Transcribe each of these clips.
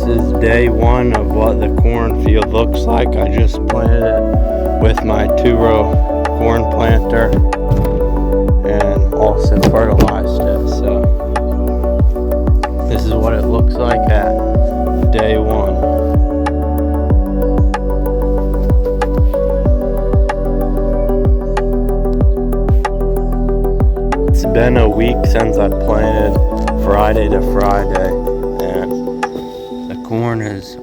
is day one of what the cornfield looks like. I just planted it with my 2-row corn planter and also fertilized it. So this is what it looks like at day one. It's been a week since I planted Friday to Friday, and the corn is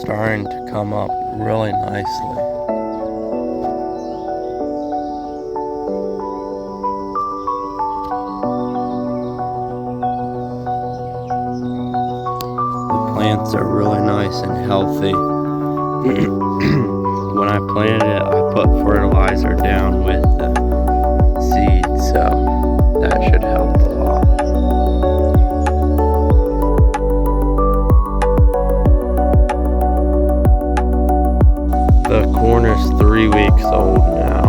starting to come up really nicely. The plants are really nice and healthy. When I planted it, I put fertilizer down with the seed, so that should help a lot. The corn is 3 weeks old now.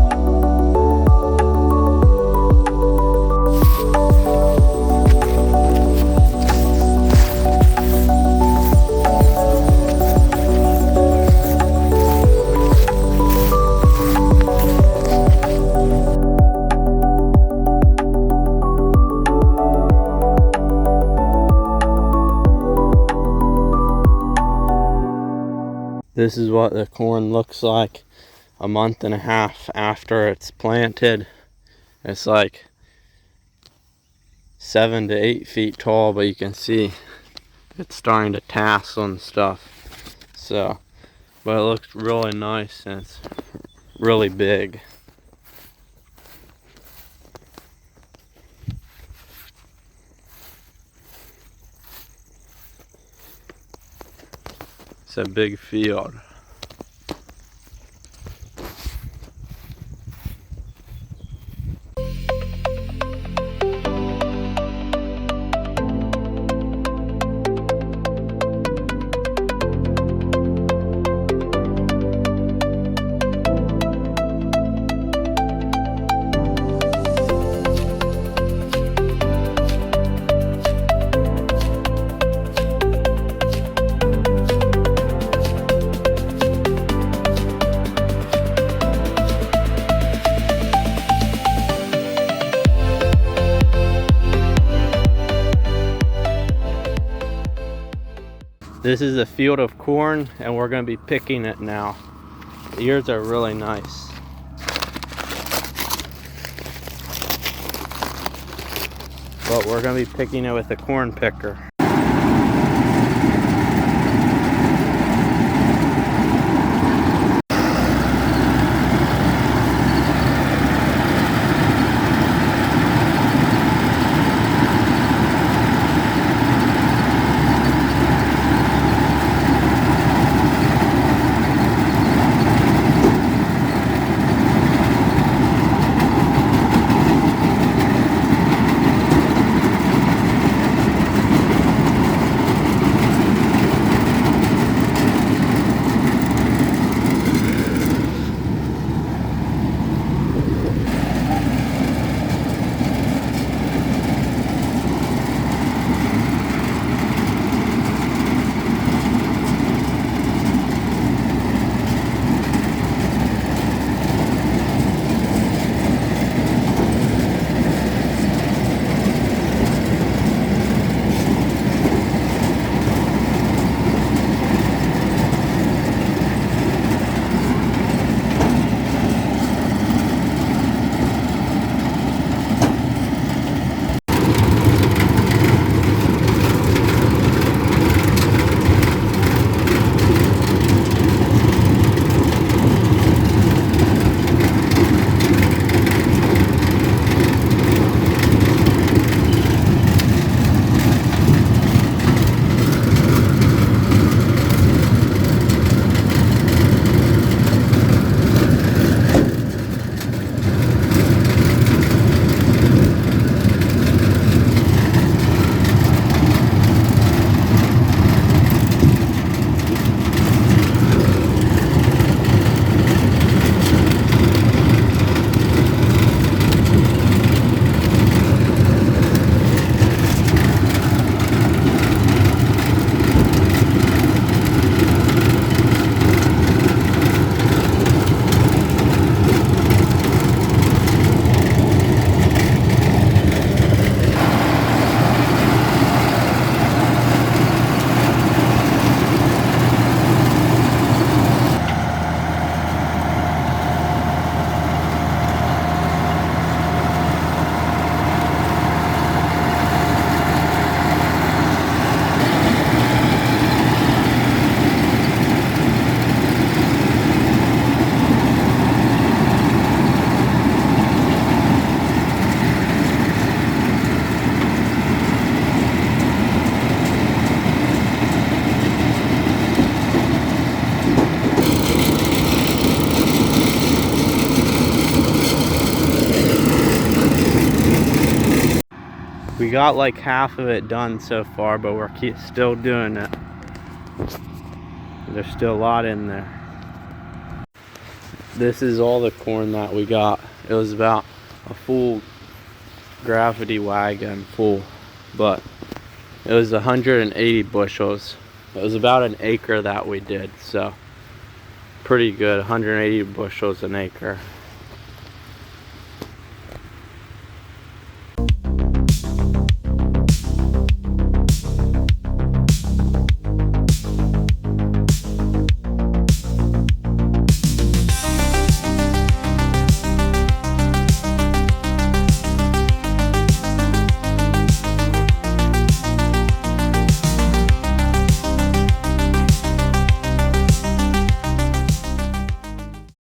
This is what the corn looks like a month and a half after it's planted. It's like 7 to 8 feet tall, but you can see it's starting to tassel and stuff. So, but it looks really nice and it's really big. It's a big field. This is a field of corn and we're going to be picking it now. The ears are really nice. But we're going to be picking it with a corn picker. We got like half of it done so far, but we're still doing it. There's still a lot in there. This is all the corn that we got. It was about a full gravity wagon full, but it was 180 bushels. It was about an acre that we did, so pretty good. 180 bushels an acre.